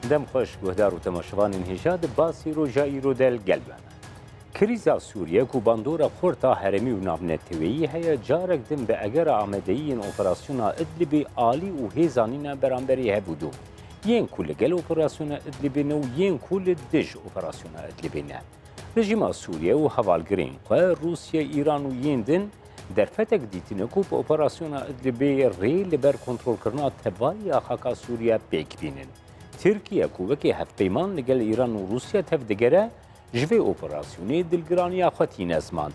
دم خوش گهدار و تماشوان انهجاد باسی رو جایی رو دل گلبن. کریزا سوریه کو باندورا خورتا هرمی و نابنتویی هیا جارک دم به اگر آمدهی اپراسیون ادلبی عالی و هیزانینا برانبری هبودو. ین کل گل اپراسیون ادلبی نو ین کل دج اپراسیون ادلبی نه. رژیم سوریه و حوالگرین که روسیه ایران و یندن در فتک دیتینه کو اپراسیون ادلبی ری لبر کنترل کرنا تبایی آخاکا سوریه بیک بینن. ترکیه کو وکی هفپیمان لگل ایران و روسیه تفدگره جوی اپراسیونی دلگرانی خطین ازمان.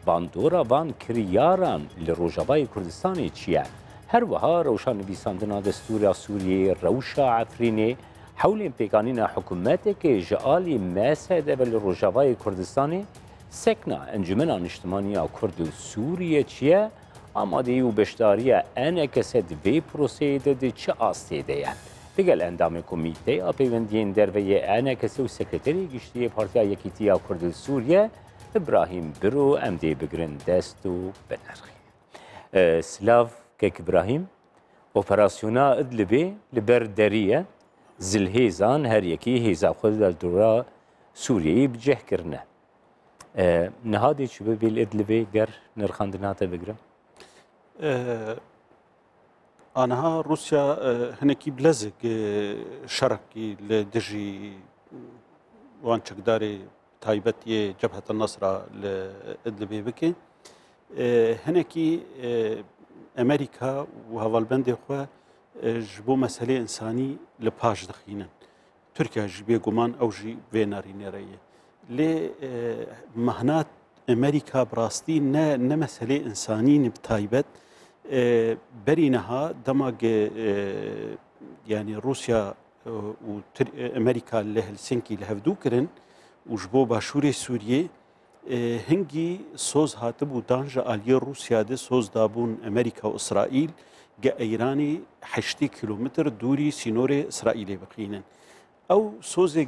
باندورا وان کریاران لروجابای کردستانی چیه؟ هر وها روشان نویساندنا دستور سوریه روشا عفرینی حول پیکانین حکومتی که جعالی مسعده به لروجابای کردستانی سکنا انجمن اجتماعی کرد و سوریه چیه؟ آماده و بشداری انکسد وی پروسیده دی چه آستیده دیگل اندام کمیته اپیوندین دروی انکسی و سکرتری گشتی پارتیا یکیتیا کرد سوریه ابراهیم برو امدی بگرن دست و بنرخی. سلاف که ابراهیم اپراسیونا ادلبی لبر دریه زلهیزان هر یکی هیزا خود در دورا سوریه بجه کرنه. نهادی چه بیل ادلبی گر نرخاندناته بگرم؟ آنها روسيا هنكي بلزق شركي لدجي وان چكداري تايبتي جبهة النصرة لإدلبي بكي هنكي أمريكا وهوالبندي خو جبو مسألة إنساني لباش دخينا تركيا جبي قمان أو جي فيناري نيريه لي مهنات أمريكا براستي نا مسألة إنساني بتايبت برينها دماغ يعني روسيا وامريكا لهلسنكي لهفدو كرن وجبو باشوري سوريا هنجي سوز هاتب ودانجا اليا روسيا دي سوز دابون امريكا واسرائيل جا ايراني 8 كيلومتر دوري سينوري اسرائيلي بقينن او سوز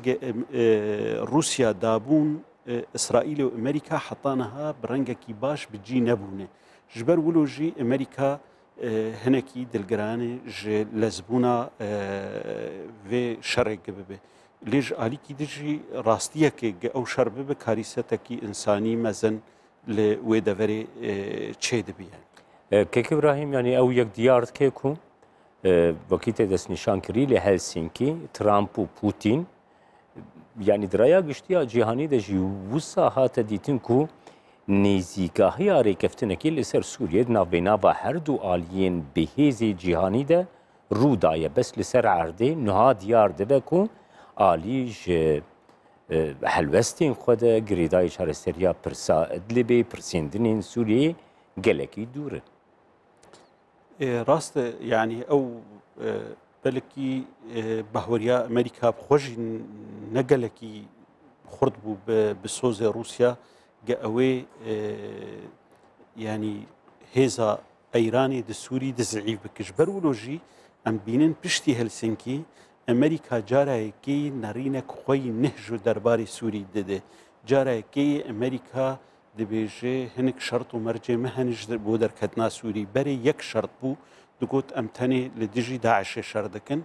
روسيا دابون اسرائيل وامريكا حطانها برنجكي باش بجي نبونه جبر ولوجي امريكا هنكي دلجراني ج لزبونا في شرق ببه ليج عليكي دجي راستيه كي او شرب ببه كارثتكي انساني مزن لويدفري تشيد بيان كيك ابراهيم يعني او يك ديار كيكو وقت دس نشان كري لهلسنكي ترامب وبوتين يعني درايا گشتيا جهاني دجي وسا هات ديتنكو نزیکاهی ریکفتنکی لسر سوریه ناوینا با هر دو آلیین بهیزی جهانی ده رودایه بس لسر عرده نها دیار ده بکو آلیج هلوستین خود گریدای چارستریا پرسا ادلبی پرسیندنین سوریه گلکی دوره راست يعني او بلكي بهوريا امريكا بخوج نقلكي خردبو بسوز روسيا جاوي يعني هذا ايراني دسوري دزعيف بكجبر ولوجي ام بينن بشتي هلسنكي امريكا جاراكي نارينك خوي نهجو درباري سوري دده جاراكي امريكا دبيجي هنك شرط ومرجي مهنج بودر كتنا سوري بري يك شرط بو دقوت امتني لدجي داعش شردكن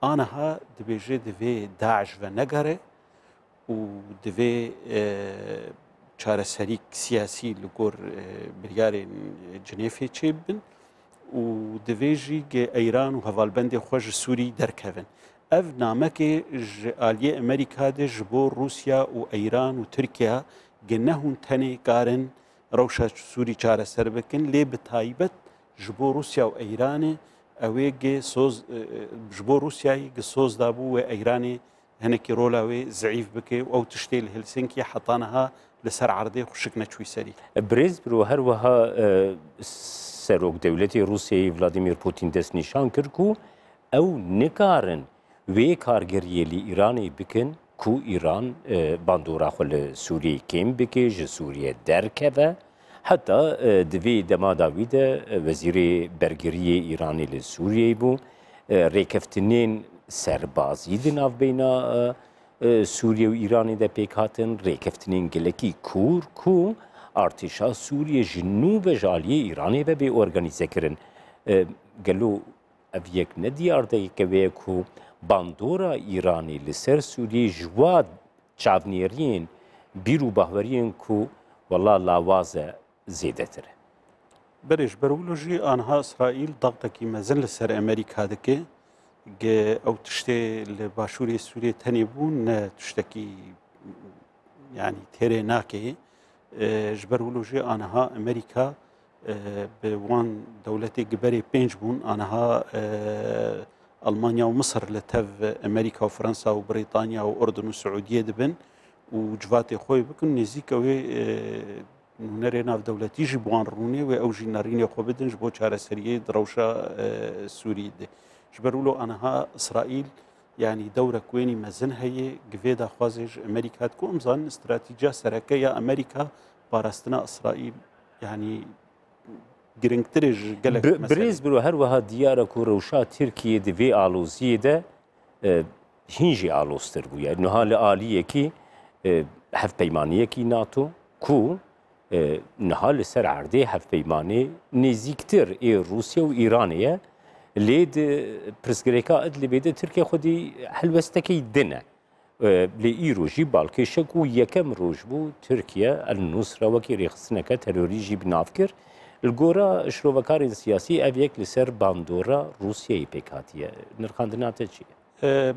انا ها دبيجي دفي داعش ونقره ودفي چارەسەریک سیاسی لەگۆڕ بریارên جنێفê çêbin û divêjî ئەیران û hevalbendê xwe ji Sûrî derkevin. Ev namekê ji aliyê Amerîka de ji bo Rusya û Eyran û Tirkiye nehûn tenê karin rewşa Sûrî çareser bikin lê bi taybet ji bo Rusya û Eyranê ew ê soz ji bo Rusyayê soz dabû wê Eyranê hinekî rola wê zeyîf bike û ew tiştê li Helsinkî hetanaha لسر عرضه خوشكنا شوي سري بريز برو هر وها سروك دولتي روسيا فلاديمير بوتين دس نشان كركو او نكارن وي كارگريه لي ايراني بكن كو ايران باندورا خل سوري كيم بكي ج سوريا دركبه حتى دوي دما داويد وزير برگريه ايراني لسوريا بو ريكفتنين سربازي دناف بينا سوریه و ایرانی ده پیک هاتن ریکفتنین گلکی کور کو ارتشا سوریه جنوب جالیه ایرانی به ارگانیزه کرن گلو اویک ندیار ده که کو باندورا ایرانی لسر سوریه جواد چاونیرین بیرو باورین کو والله لاوازه زیده تره برش برولوجي آنها إسرائيل ضغطكي مازال لسر أمريكا دكي أو تشتي لباشوري سوريا تنبون تشتكي يعني تيري ناكي جبرولوجي آنها أمريكا بوان دولتي جبري بينج بون آنها ألمانيا ومصر لتف أمريكا وفرنسا وبريطانيا وأردن والسعودية دبن وجواتي خوي بكن نزيكوي نرى ناف دولتي جبوان روني و أوجي ناريني خو بدن جبو چاره سريه دروشا سوري دي جبرولو أنها إسرائيل يعني دورة كويني مزن هي جفيدا خوازج أمريكا تكو أمزان استراتيجية سركية أمريكا باراستنا إسرائيل يعني جرينكترج جلك بريز برو هر وها ديارة كو روشا تركيا دي في آلوزية ده هنجي آلوستر بو يعني نها لآلية كي هف بيمانية كي ناتو كو نها لسر عرضي هف بيماني نزيكتر اي روسيا و إيرانية لید پرسگریکا ادلی بیده ترکیه خودی حلوستکی دنه لایرو جی بالکه شکو یکم روز بو ترکیه النصره وکی ریخسنکه تروریجی بنافکر الگورا شروکاری سیاسی اویک لسر باندورا روسیه پیکاتیه نرخاندناته چیه؟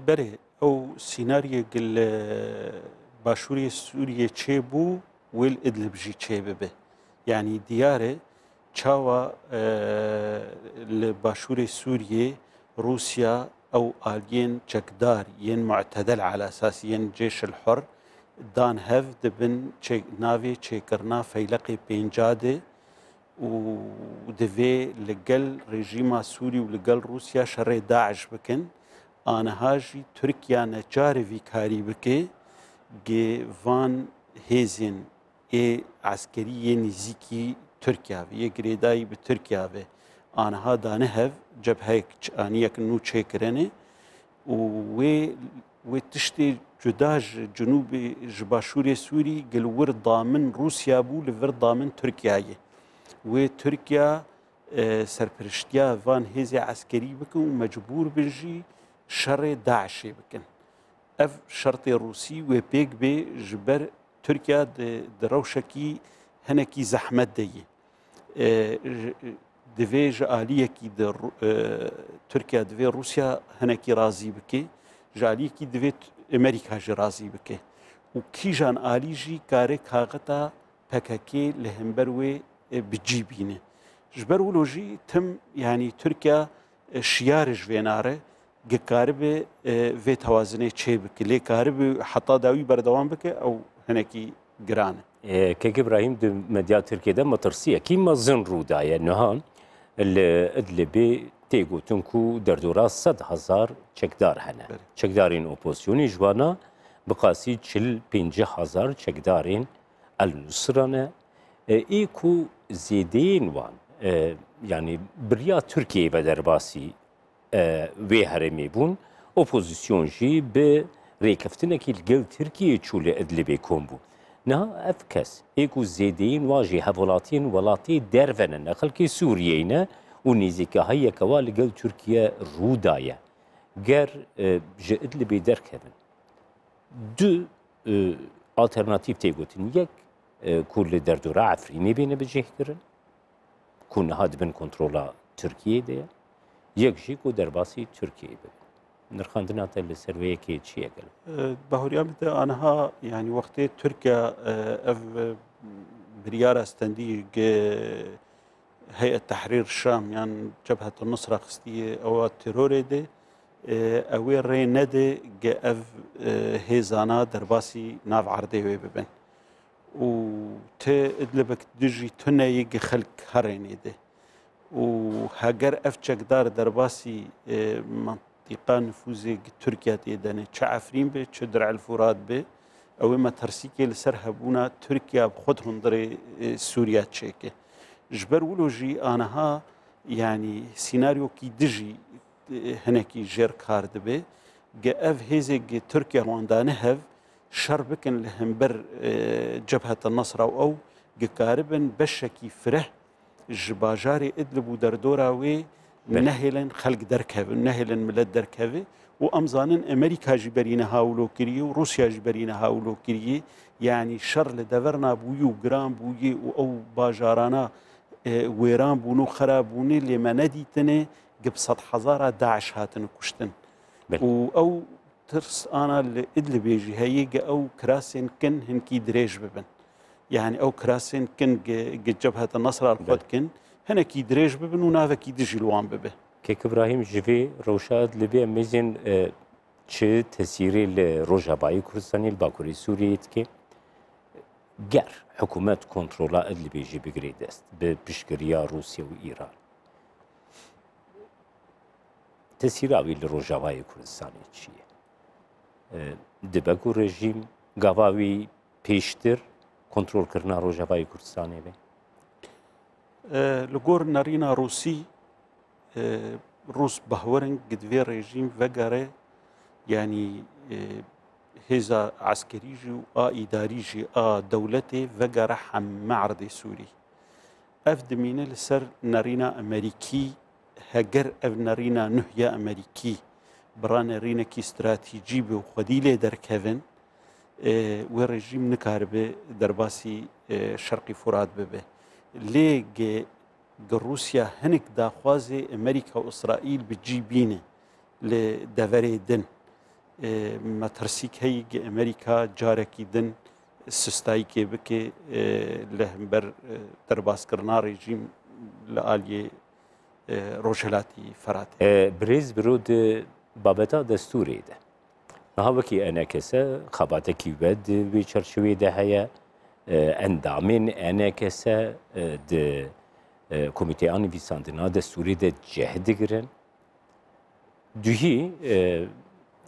بله او سيناريو قل باشوري سوريا تشيبو ويل ادلب جي تشيبه يعني دياره چاوا لباشور سوريا روسيا او آليين چكدار ين معتدل على اساس ين جيش الحر دان هف دبن نافي چيكرنا فيلقي بينجاده ودفي لقل ريجيما سوري ولقل روسيا شر داعش بكن انا هاجي تركيا نجاري في كاري بكي جي فان هيزن اي عسكرية نزيكي تركيا في يقريداي بتركيا في أنا هذا نهف جبهة أنيك نو تشيكرني وتشتي جداج جنوبي جباشوري سوري قل ورد ضامن روسيا بو لورد ضامن تركيا وتركيا سرپرشتيا فان هيزي عسكري بكن ومجبور بنجي شر داعش بكن اف شرطي روسي وبيك بي جبر تركيا دروشكي هنكي زحمت دي دفيج آلية كي تركيا دفي روسيا هنكي رازي بكي جالية كي دفي أمريكا جي رازي بكي وكي جان آلي جي كاري كاغتا بكاكي لهمبروي بجيبينه جبرولو جي تم يعني تركيا شيارج فيناره قارب في توازنه چه بكي لي قارب حتى داوي بردوان بكي أو هنكي قرانه كيك ابراهيم دي مديا تركيا ده مترسيه كيما زن رودايا نهان الادلبي تيغو تنكو دردورا 100,000 چكدار هنا چكدارين اوبوزيوني جوانا بقاسي 50,000 چكدارين النصرانه ايكو زيدين وان يعني بريا تركيا بدرباسي وي هرمي بون اوبوزيسيون جي ب ريكفتنكي الجل تركيا تشول ادلبي كومبو نه افکس ایکو زیدین واجی هفولاتین ولاتی درونن خلکی سوریه و نیزیکه های کوال گل ترکیه رودایه گر جد لبی درکبن دو آلترناتیو تیگوتن یک کل دردورا عفرینی بینه بجه کرن کن هاد بن کنترولا ترکیه ده یک جی کو درباسی ترکیه بین نرخاندنات اللي سرويه كي تشي قال بهوريا أنها يعني وقت تركيا اف بريارة استندي هيئة تحرير الشام يعني جبهة النصرة خستية أو الترور دي أوي ري ندي اف هيزانا درباسي ناف عردي ويبن وت ادلبك دجي تنا يجي خلق هريني دي وهاجر اف چكدار درباسي منطقة نفوذ تركيا تيداني چه عفرين به چه درع الفرات به او ما ترسيكي لسرهبونا تركيا بخود هندري سوريا تشيكي جبر ولوجي انها يعني سيناريو كي دجي هناكي جير كارد به اف هيزي تركيا واندانه هف شربكن لهمبر جبهة النصر او قاربن بشكي فره جباجاري ادلب ودردورا وي نهلا خلق دركهف نهلا ملت دركهف و ئەمزانن ئەمریکاژی بەرینە هاوڵۆکریە و رووسیاژی بەرینە هاوڵۆکریە یعنی شەڕ لە دەڤەر نابووی و گران بوویە و ئەو باژارانە وێران بوون و خراپبوونێ لێمە نەدیتنێ گب سەد حەزارە داعش هاتن کوشتن و ئەو ترس ئانا لە ئیدلبێژی هەیە گە ئەو کراسێن کن هەنکی درێژ ببن یعنی ئەو کراسێن کن جەبهەتە نەسرار خۆتکن هەنێکی درێژ ببن و ناوێکی دژی لوان ببێ کێک ئیبراهیم ژڤێ ڕەوشاد لەبێ مێزین چ تەسیرێ لە ڕۆژاوایی کوردستانی لە باکووری سووریەت کێ گەر حکوومەت کۆنتڕۆلا ئەدلبێژی بگرێ دەست بە پشتگیریە رووسیا و ئیران تەسیراوی لە ڕۆژاوایی کوردستانی چییە؟ دبەک و ڕێژیم گاواوی پێشتر کۆنتڕۆلکردنا ڕۆژاوایی کوردستانی بێ؟ لە گۆر نەڕینا رووسی روس بەهوەرنگ گدوێ ڕێژیم vegere yani hêza eskerî jî û a îdarî jî a dewletê vegere heme erdê Sûrî. Ev dimîne li ser nerîna Amerîkî heger ev nerîna nuh ya Amerîkî bira nerînekî stratîjî bi xwedî lê derkevin wê rejîm nikaribe derbasî Şerqî Furat bibe. Lê Rusya hinek daxwazê Amerîka û İsraîl bi cî bîne li deverê din. Me tirsîk heye ki Amerîka carekî din sistayîkê bike li hember derbaskirina rejîm li aliyê Rojhilatî Feratê. Birêz biro di babeta destûrê de. Niha wekî enekese xebatekî we di wê çerçevê de heye endamên enekese di Komîteya Nivîsandina destûrê de ceh digirin. Duhî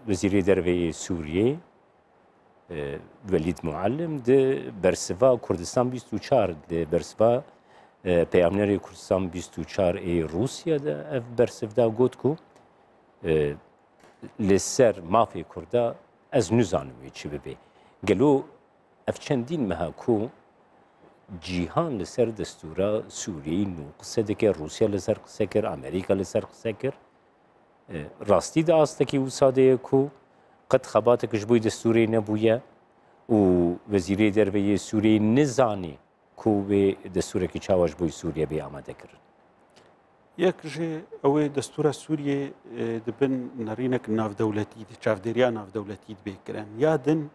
Wezîrê Derveyê Sûriyê Welîd Muallim di bersiva Kurdistan 24 di bersiva Peyamnerê Kurdistan 24 ê Rûsya de ev bersivda got ku li ser mafê Kurda ez nizanim wê çi bibe. Gelo ev çendîn meha ku cîhan li ser destûra Sûriyê nû qise dike, Rûsya li ser qise kir, Amerîka li ser qise kir. Rastî de astekî wisa de ye ku qet xebatek ji bo destûrê nebûye û Wezîrê Derveyê Sûriyê nizanî ku wê destûrekî çawa ji bo Sûriye bê amade kirin. Yek jê ew ê destûra Sûriyê dibin nerînek navdewletî de çavdêriya navdewletî dibê kirin. Ya din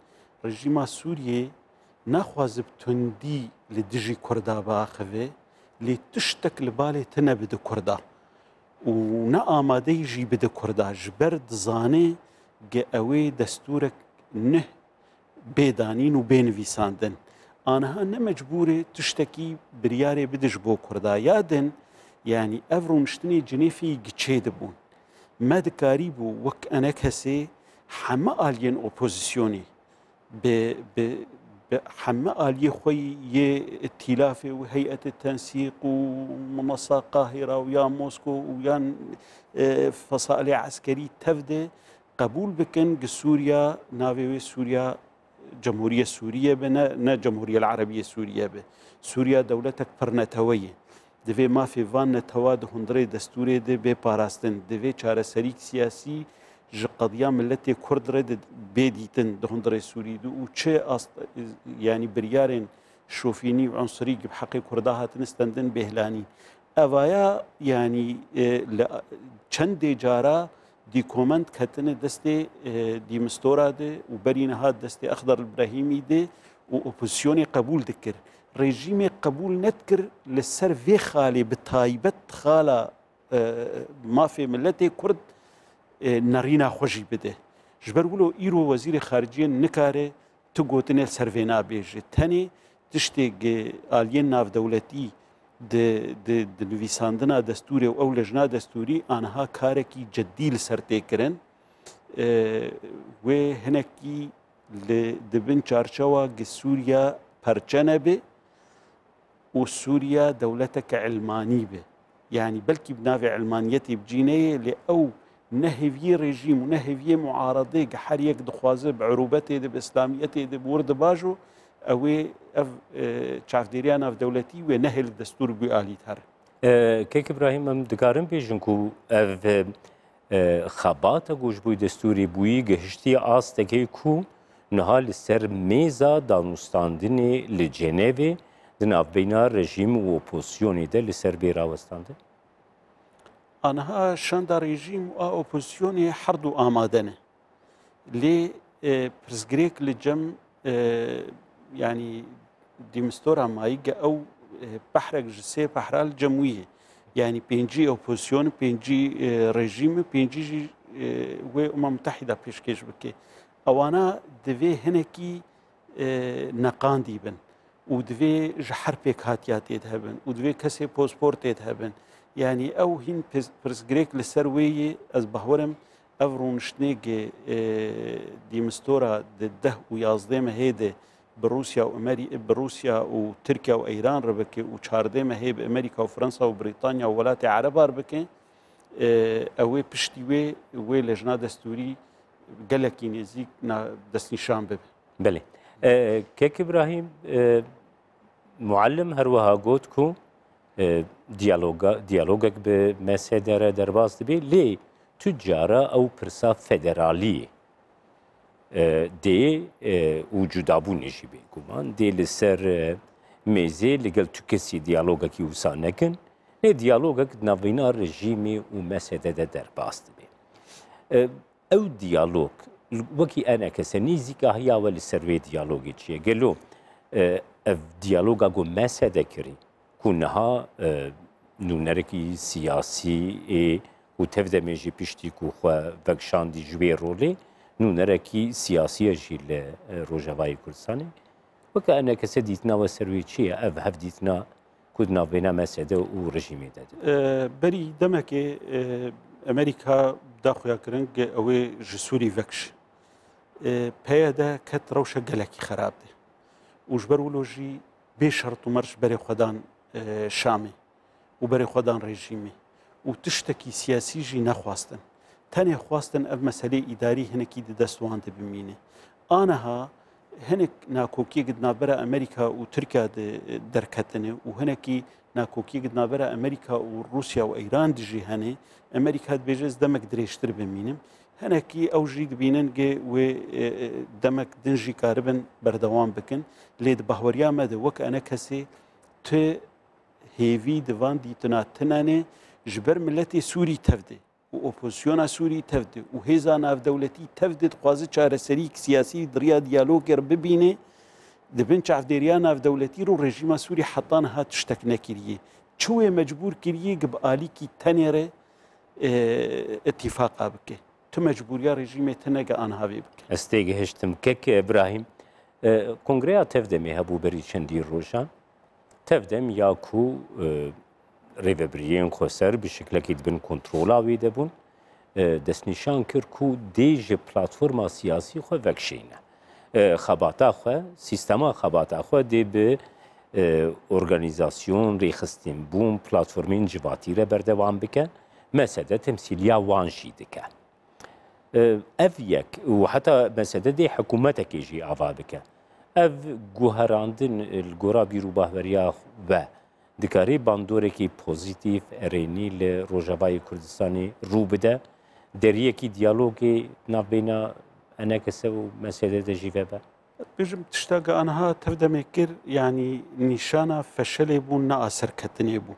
rejîma Sûriyê naxwaze bi tundî li dijî Kurda biaxive lê tiştek li balê tune bide Kurda. û ne amadeyî jî bide Kurda ji ber dizane ge ew ê destûrek neh bêdanîn û bênivîsandin. Aniha ne mecbûrê tiştekî biryarê bide ji bo Kurda. Ya din yani ev rûniştinê cinêfî giçê dibûn. Me dikarî bû wek ene kesê heme aliyên opozîsyonê bi heme aliyê xwe yê îtilafê û heyetê tensîq û Menasa Qahîra û ya Mosko û yan fesalê eskerî tev de qebûl bikin gi Sûriya navê wê Sûriya Cemhuriye Sûriye be ne Cemhuriyel Erebiyê Sûriye be. Sûriya dewletek pir netewê ye. Divê mafê van netewa di hundirê destûrê de bê parastin. Divê çareserîk siyasî ji qediya milletê Kurd re de bê dîtin di hundirê Sûrî de û çi yani biryarên şofînî û unsirî bi heqê Kurda hatin stendin bêhlanî. Evaya yani çendê cara dîkomend ketine destê dîmistora de û berî niha destê Exdar İbrahîmî de û opozîsyonê qebûl dikir. Rejîmê qebûl nedikir li ser vê xalê bi taybet xala mafê milletê Kurd nerîna xwe jî bide. Ji ber wilo îro Wezîrê Xariciyê nikare tu gotinê ser vê nabêje. Tenê tiştê aliyên navdewletî di nivîsandina destûrê û ew lejna destûrî aniha karekî ciddî li ser tê kirin. Wê hinekî dibin çarçewa gi Sûriya perçe nebe û Sûriya dewleteke ilmanî be. Yani belkî bi navê ilmaniyetê bicîneyê lê ew ne hêviyê rejîm û ne hêviyê muaradê ge her yek dixwaze bi erûbetê de bi İslamiyetê de bi wir dibajo ew ê ev çavdêriya navdewletî wê nehê destûr bû alî her. Kêk İbrahîm em dikarin bêjin ku ev خباتا گوش بوی دستوری بویی گهشتی آستکی کو نها لسر میزا دانوستاندنی لجنیوی دناف بینا رژیم و اپوزیونی ده لسر بیراوستانده؟ آنها شاندا رژیم و اپوزیونی هر دو آمادنه لی پرزگریک لجم يعني ديمستورا مايجا او بحرك جسي بحرال جمويه يعني بينجي اوبوزيون بينجي ريجيم بينجي وامم متحده بيشكيش بكي اوانا دفي هنكي نقاندي بن ودفي جحر بيك هاتيات يذهبن ودفي كسي باسبورت يذهبن يعني او هين برسغريك للسرويه از بهورم افرون شنيجي ديمستورا ده ويازديم هيدي بروسيا بروسيا وتركيا وايران ربكي وشاردي ما هي بامريكا وفرنسا وبريطانيا وولات عرب ربكي اوي بشتي وي لجنه دستوري قالك ينزيك دستني شام بب بله كيك ابراهيم معلم هروها قوتكو ديالوجك بمسادره درباس دبي لي تجاره او برسا فدراليه دی وجودابونی جی بی گمان دی لسر میزه لگل تو کسی دیالوگا کی وسا نکن نه دیالوگا که نوینا رژیمی و مسئله ده در باست بی او دیالوگ وکی انا کسی نیزی که هیا ولی سروی دیالوگی چیه گلو اف دیالوگا گو مسئله کری کنها نونرکی سیاسی و تفده میجی پشتی که خواه وکشاندی جوی رولی نونرکی سیاسی جیل روجاوای کردستانی وکأنه کسی دیتنا و سروی چیه او هف دیتنا کدنا بین مسعده و رژیمی داده بری دمک امریکا داخویا کرنگ اوی جسوری وکش پیاده کت روشه گلکی خراب ده وجبرولوجی به شرط و مرش بری خودان شامی و بری خودان رژیمی و تشتکی سیاسی جی نخواستن تاني خواستن اف مسألة إداري هنكي دستوان بمينه آنها هنك ناكوكي قد نابرا أمريكا وتركيا دركتنه وهنكي ناكوكي قد نابرا أمريكا وروسيا وإيران دجي هني أمريكا بيجز دمك دريشتر بمينم هنكي أوجي بينن و دمك دنجي كاربن بردوان بكن ليد بهوريا مده وك أنا كسي ت هيفي دفان دي تنانه جبر ملتي سوري تفدي و اپوزیسیون سوری تفده و هزا ناف دولتی تفده خوازه چارەسەری سیاسی دریا دیالوگر ببینه دبن چافدێریان ناف دولتی رو رژیم سوری حتان هات تشتک نکریه چوه مجبور کریه گب آلیکی تنیره اتفاقا بکه تو مجبوریا رژیم تنگه آنها بکه استیگه هشتم کک ابراهیم کنگریا تفده می هبو بری چندی روشان تفدم یا کو ریوبریین خسر به شکل که دبن کنترل آویده بون دستنیشان کرد کو دیج پلتفرما سیاسی خو وکشینه خباتا خو سیستما خباتا خو دی به ارگانیزاسیون ریخستین بون پلتفرمین جواتی را بردوام بکن مسئله تمثیلیا وانشی دکن اف یک و حتی مسئله دی حکومت که جی آوا بکن اف گوهراندن الگورا بیرو باهوریا و دکاری باندورکی پوزیتیف ارینی لروجاوای کردستانی رو بده دریه کی دیالوگی نبینا انا کسو مسئله دجیبه با بيجم تشتاق أنها تبدأ مكر يعني نشانة فشل بون نأثر كتني بون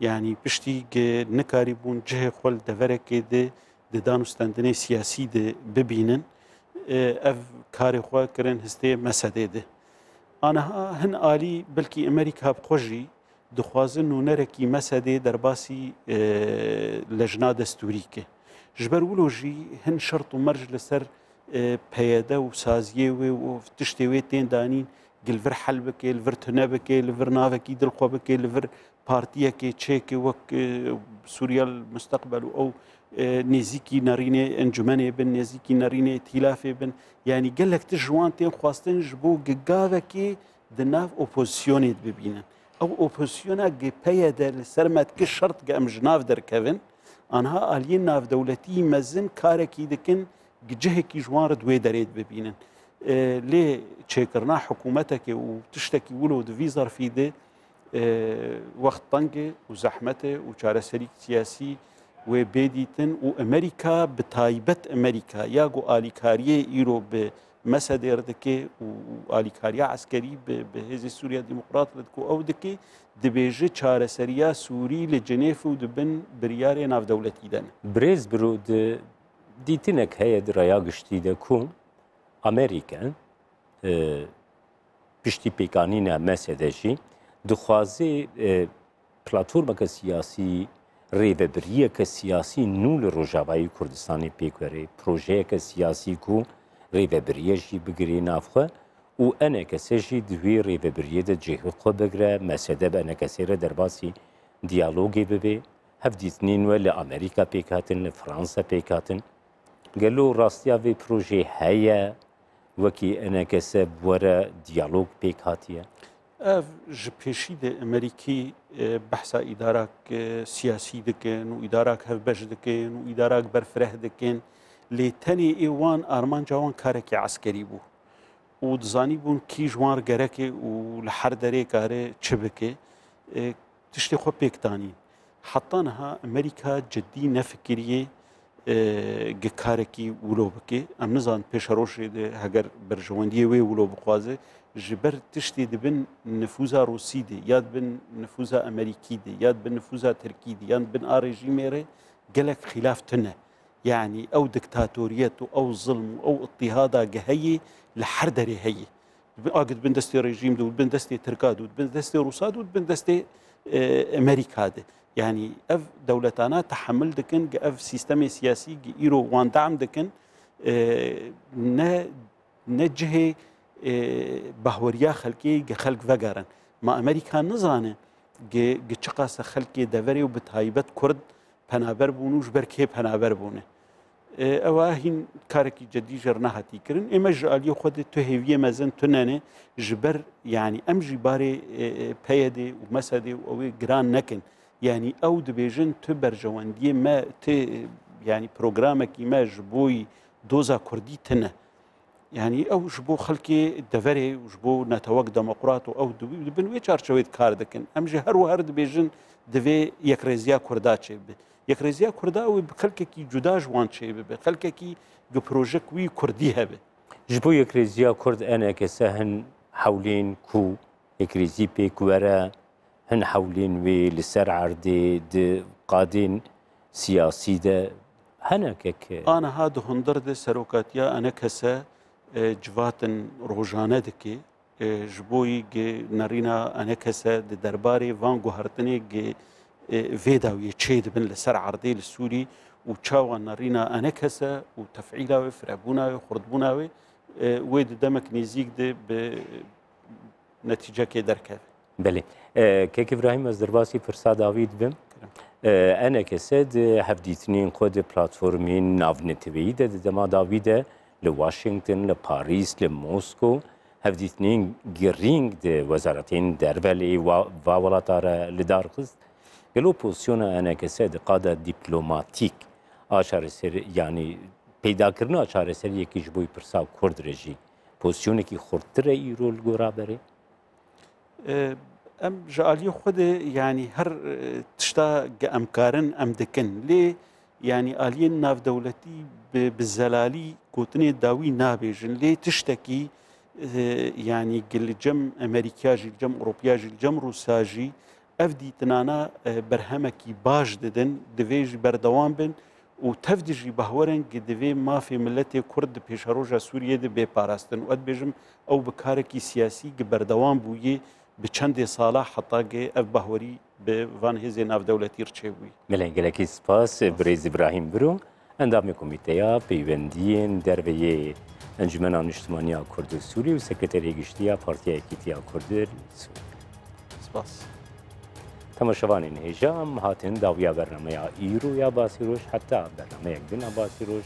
يعني بشتي نكاري بون جه خول دفرك ده دانستندني سياسي ده ببينن اف كاري خوا كرن هستي مسألة ده أنا هن آلي بلكي أمريكا بخوجي دخوازن و نرکی مسئله در باسی لجنه دستوری که جبر ولوجی هن شرط و مرج لسر پیاده و سازیه و تشتوی تین دانین گلور حل بکه لور تنه بکه لور ناوکی دلخوا بکه لور پارتیه که چه که وک سوریا المستقبل او نزیکی نرینه انجمنه بن نزیکی نرینه ائتلافه بن یعنی گلک تجوان تین خواستن جبو گگاوه که دناف اپوزیسیونیت ببینن او اپوزیسیونا گپیه در سرمت که شرط که ام جناف در کون آنها آلیین ناف دولتی مزن کاره کی دکن جهه کی جوان دوی درید ببینن لی چکرنا حکومته که و تشتکی ولو دوی ظرفی ده وقت طنگه و زحمته و چارەسەری سیاسی و بيديتن وأمريكا بتايبت أمريكا ياغو آليكارية إيرو بمسد يردكي وآليكارية عسكري بهزي سوريا ديمقراط لدكو أو دكي دبيجي چاره سريا سوري لجنيف ودبن برياري ناف دولتي دن بريز برود ديتنك هيا درايا قشتي دكوم أمريكا پشتی پیکانین مسدجی دخوازه پلاتفورم که سیاسی ریوبریه که سیاسی نول روجاوایی کردستانی پیکره پروژه که سیاسی کو ریوبریه جی بگیری نافخه و انا کسیجی دوی ریوبریه ده جهه خو بگره مسده به انا کسیره در باسی دیالوگی ببه هفدیتنین و لامریکا پیکاتن لفرانسا پیکاتن گلو راستیا وی پروژه هیا وكي أنا كسب ورا ديالوج بيك هاتية جبهشي ده أمريكي بحثا إدارك سياسي دكين وإدارك هفبش دكين وإدارك برفره دكين لتاني إيوان أرمان جوان كاركي عسكري بو ودزاني بون كي جوان غركي ولحر داري كاري تشبكي تشتي خو بيك تاني حطانها أمريكا جدي نفكريه گکارکی ولو بکی ام نزان پیش روش ده هگر برجواندی وی ولو بخوازه جبر تشتی دبن نفوذا روسی ده یاد بن نفوذا امریکی ده یاد بن نفوذا ترکی ده یاد بن رژیمره گلک خلاف تنه يعني او دكتاتوريات او ظلم او اضطهاد جهي لحردري هي اجد بن دستي رجيم دو بن دستي تركاد بن دستي روساد بن دستي امريكا ده يعني اف دولتانا تحمل دكن اف سيستم سياسي ايرو وان دعم دكن نجه بهوريا خلقي خلق فقرن ما امريكا نزانه چقاس خلقي دوري وبتهايبت كرد پنابر بونوش بركي پنابر بونه اواهين كاركي جدي جرناهتي كرن اما جالي خود تو هيويه مزن تنانه جبر يعني ام جباري بيدي ومسدي او جران نكن يعني او دبيجن تبر جواندي ما يعني برنامجك ما جبوي دوزا كردي تنه يعني او جبو خلقي دفري وجبو نتوق ديمقراط او بنوي چارچويت كار دكن ام جهر وهر دبيجن دفي يكريزيا كردا چه يكريزيا كردا او بخلقكي جدا جوان چه بخلقكي بروجيك وي كردي هبه جبو يكريزيا كرد انا كسهن حولين كو يكريزي بيك ورا هن حولين وي لسر عردي د قادين سياسي ده هنا كك انا هاد هندرد سروكاتيا انا كسا جواتن روجانه دكي جبوي نرينا انا كسا د درباري وان غهرتني فيداوي تشيد بن لسر عردي السوري وتشاو نرينا انا كسا وتفعيله وفرابونا وخردبونا ويد دمك نيزيك ده بنتيجه كي دركه بله كيك ابراهيم از درباسي فرصه داويد بم انا كسد هفديتنين خود بلاتفورمين نافنتوي ده دما داويد لواشنطن لباريس لموسكو هفديتنين جيرينج ده وزارتين دربلي وولاتار لدارخز قالوا بوزيشن انا كسد قاده دبلوماتيك اشار سر يعني پیدا کرنا اشار سر یکی جبوی پرسا کرد رجی پوزیشنی کی خورتره ایرول گورابره ام جالي خود يعني هر تشتا امكارن ام دكن ليه يعني الين ناف دولتي بالزلالي كوتني داوي نابجن ليه تشتكي يعني قل جم امريكاجي جم اوروبياجي جم روساجي افدي تنانا برهمكي باش ددن دفيج بردوان بن وتفدجي بهورن دفي ما في ملتي كرد بيشروجا سوريا دي بيباراستن واد بيجم او بكاركي سياسي بردوان بويه بچند ساله حتی که اف بهوری به وان هزی ناف دولتی رچوی. ملنگلکی سپاس بريز ابراهيم برو اندام کمیته پیوندین درویه انجمن اجتماعی کرد سوری و سکرتری گشتیا پارتی اکیتیا کرد سوری. سپاس. تماشاوان هجام هاتن داویا برنامه ایرو یا باسیروش حتی برنامه یک دن باسیروش